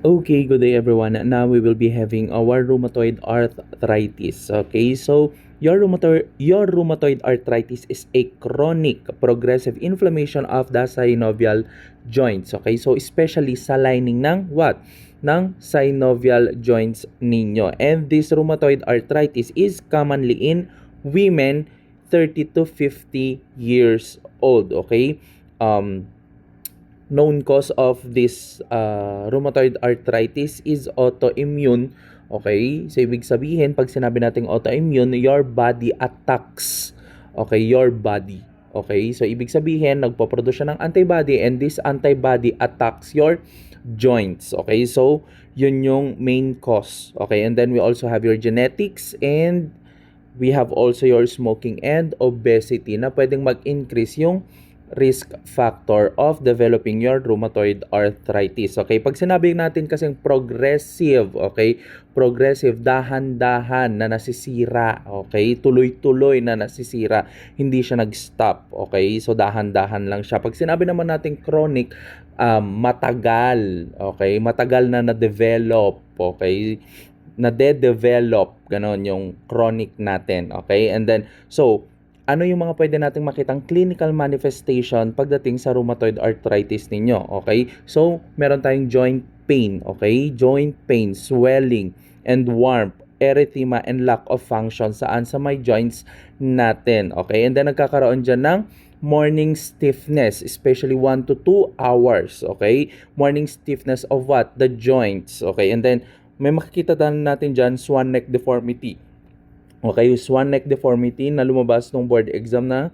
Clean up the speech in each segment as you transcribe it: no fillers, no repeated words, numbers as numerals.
Okay, good day everyone. Now we will be having our rheumatoid arthritis. Okay, so your rheumatoid arthritis is a chronic progressive inflammation of the synovial joints. Okay, so especially sa lining ng what? Ng synovial joints ninyo. And this rheumatoid arthritis is commonly in women 30 to 50 years old. Okay, known cause of this rheumatoid arthritis is autoimmune. Okay? So, ibig sabihin, pag sinabi nating autoimmune, your body attacks, okay, your body. Okay? So, ibig sabihin, nagpo-produce siya ng antibody and this antibody attacks your joints. Okay? So, yun yung main cause. Okay? And then, we also have your genetics and we have also your smoking and obesity na pwedeng mag-increase yung risk factor of developing your rheumatoid arthritis. Okay, pag sinabi natin kasing progressive, okay, progressive, dahan-dahan na nasisira, okay, tuloy-tuloy na nasisira, hindi siya nag-stop, okay, so dahan-dahan lang siya. Pag sinabi naman natin chronic, matagal, okay, matagal na na-develop, okay, na-develop, ganon yung chronic natin, okay? And then, so, ano yung mga pwede nating makitang clinical manifestation pagdating sa rheumatoid arthritis ninyo, okay? So, meron tayong joint pain, okay? Joint pain, swelling, and warmth, erythema, and lack of function saan sa may joints natin, okay? And then, nagkakaroon dyan ng morning stiffness, especially 1 to 2 hours, okay? Morning stiffness of what? The joints, okay? And then, may makikita din natin dyan, swan neck deformity. Okay, swan neck deformity na lumabas nung board exam na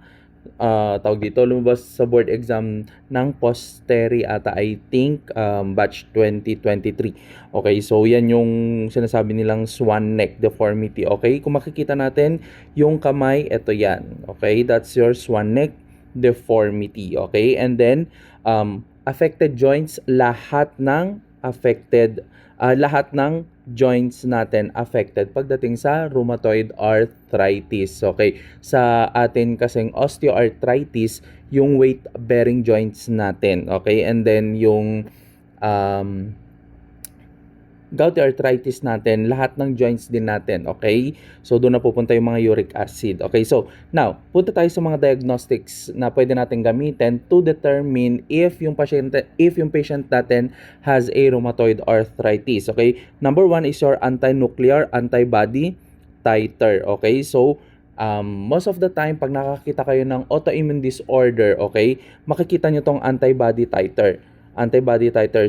lumabas sa board exam ng Posteri ata, I think, batch 2023. Okay, so yan yung sinasabi nilang swan neck deformity. Okay, kung makikita natin yung kamay, ito yan. Okay, that's your swan neck deformity. Okay, and then affected joints, lahat ng joints natin affected pagdating sa rheumatoid arthritis. Okay, sa atin kasing osteoarthritis, yung weight-bearing joints natin. Okay, and then yung gouty arthritis natin, lahat ng joints din natin, okay? So, doon na pupunta yung mga uric acid. Okay, so, now, punta tayo sa mga diagnostics na pwede natin gamitin to determine if yung patient natin has a rheumatoid arthritis, okay? Number 1 is your anti-nuclear antibody titer, okay? So, most of the time, pag nakakita kayo ng autoimmune disorder, okay, makikita nyo tong antibody titer.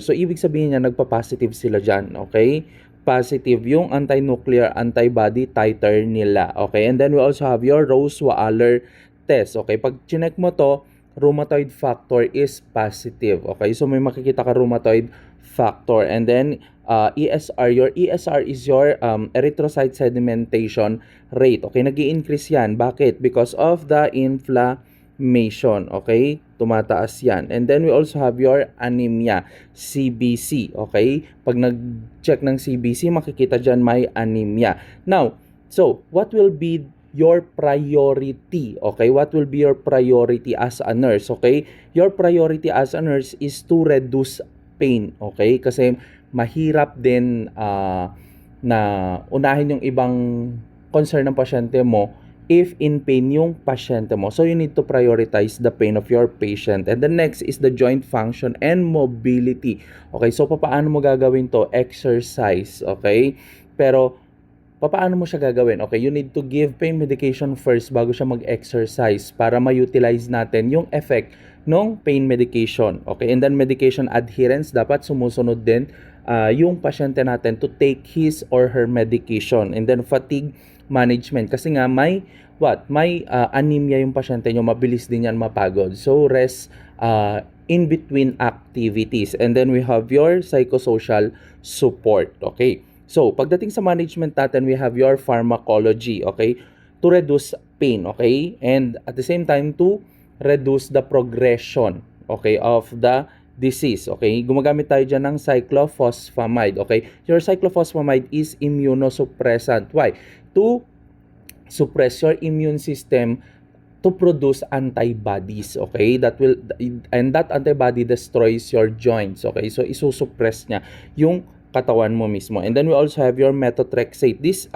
So, ibig sabihin niya, nagpa-positive sila dyan, okay? Positive yung anti-nuclear antibody titer nila, okay? And then, we also have your Rose-Waller test, okay? Pag chinek mo to, rheumatoid factor is positive, okay? So, may makikita ka rheumatoid factor. And then, your ESR is your erythrocyte sedimentation rate, okay? Nag-i-increase yan. Bakit? Because of the inflammation, okay? Tumataas yan. And then we also have your anemia, CBC, okay? Pag nag-check ng CBC, makikita dyan may anemia. Now, so, what will be your priority, okay? What will be your priority as a nurse, okay? Your priority as a nurse is to reduce pain, okay? Kasi mahirap din na unahin yung ibang concern ng pasyente mo if in pain yung pasyente mo. So, you need to prioritize the pain of your patient. And the next is the joint function and mobility. Okay, so paano mo gagawin to? Exercise, okay? Pero, paano mo siya gagawin? Okay, you need to give pain medication first bago siya mag-exercise para ma-utilize natin yung effect ng pain medication. Okay, and then medication adherence, dapat sumusunod din yung pasyente natin to take his or her medication. And then fatigue management, kasi nga may anemia yung pasyente nyo, mabilis din yan mapagod. So rest in between activities. And then we have your psychosocial support. Okay, so pagdating sa management natin, we have your pharmacology, okay, to reduce pain, okay, and at the same time to reduce the progression, okay, of the disease, okay? Gumagamit tayo dyan ng cyclophosphamide, okay? Your cyclophosphamide is immunosuppressant. Why? To suppress your immune system to produce antibodies, okay? That antibody destroys your joints, okay? So isusuppress niya yung katawan mo mismo. And then we also have your methotrexate. This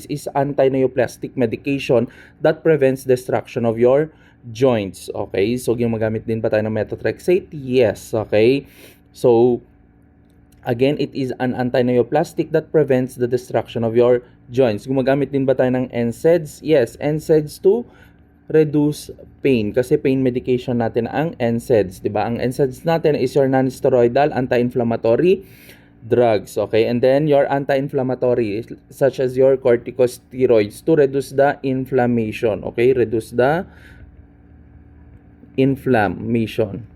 is anti-neoplastic medication that prevents destruction of your joints, okay? So gumagamit din ba tayo ng methotrexate? Yes, okay? So again, it is an anti-neoplastic that prevents the destruction of your joints. Gumagamit din ba tayo ng NSAIDs? Yes, NSAIDs to reduce pain. Kasi pain medication natin ang NSAIDs, di ba? Ang NSAIDs natin is your non-steroidal anti-inflammatory drugs, okay? And then your anti-inflammatory such as your corticosteroids to reduce the inflammation, okay? Reduce the inflammation.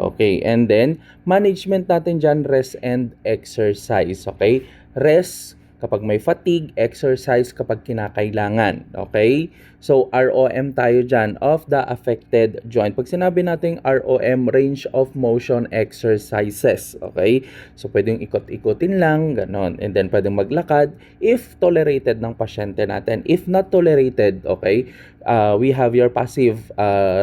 Okay, and then management natin dyan, rest and exercise, okay? Rest kapag may fatigue, exercise kapag kinakailangan, okay? So ROM tayo dyan, of the affected joint. Pag sinabi natin ROM, range of motion exercises, okay? So pwedeng ikot-ikotin lang, ganon. And then pwedeng maglakad if tolerated ng pasyente natin. If not tolerated, okay, we have your passive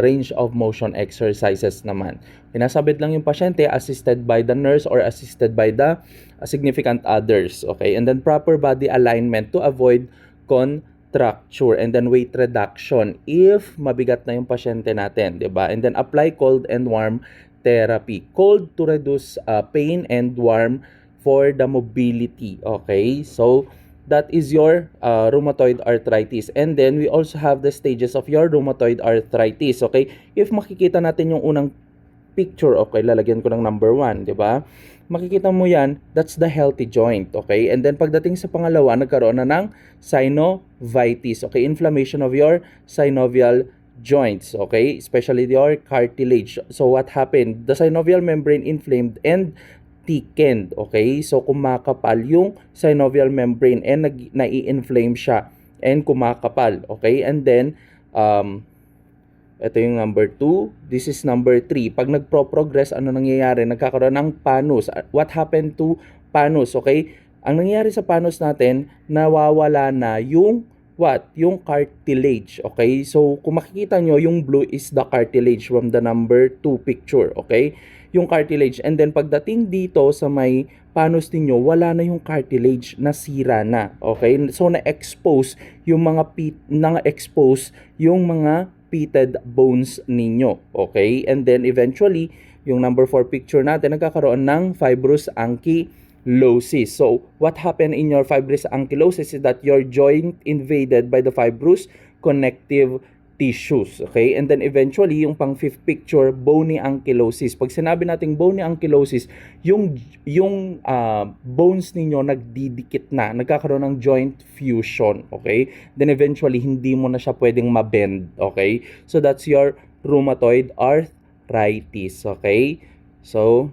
range of motion exercises naman. Pinasabit lang yung pasyente, assisted by the nurse or assisted by the significant others, okay? And then proper body alignment to avoid contracture, and then weight reduction if mabigat na yung pasyente natin, di ba? And then apply cold and warm therapy. Cold to reduce pain and warm for the mobility, okay? So that is your rheumatoid arthritis. And then we also have the stages of your rheumatoid arthritis, okay? If makikita natin yung unang picture, okay, lalagyan ko ng number 1, di ba? Makikita mo yan, that's the healthy joint, okay? And then pagdating sa pangalawa, nagkaroon na ng synovitis, okay? Inflammation of your synovial joints, okay? Especially your cartilage. So what happened? The synovial membrane inflamed and thickened, okay? So kumakapal yung synovial membrane and nai-inflame siya and kumakapal, okay? And then ito yung number 2. This is number 3. Pag nagpo-progress, ano nangyayari? Nagkakaroon ng panus. What happened to panus? Okay? Ang nangyayari sa panus natin, nawawala na yung what? Yung cartilage. Okay? So, kung makikita nyo, yung blue is the cartilage from the number 2 picture. Okay? Yung cartilage. And then, pagdating dito sa may panus ninyo, wala na yung cartilage, nasira na. Okay? So, na-expose yung mga pitted bones ninyo, okay? And then eventually, yung number 4 picture natin, nagkakaroon ng fibrous ankylosis. So, what happened in your fibrous ankylosis is that your joint invaded by the fibrous connective tissues, okay? And then eventually, yung pang 5th picture, bony ankylosis. Pag sinabi nating bony ankylosis, yung bones ninyo nagdidikit na, nagkakaroon ng joint fusion, okay? Then eventually, hindi mo na siya pwedeng mabend, okay? So that's your rheumatoid arthritis, okay? So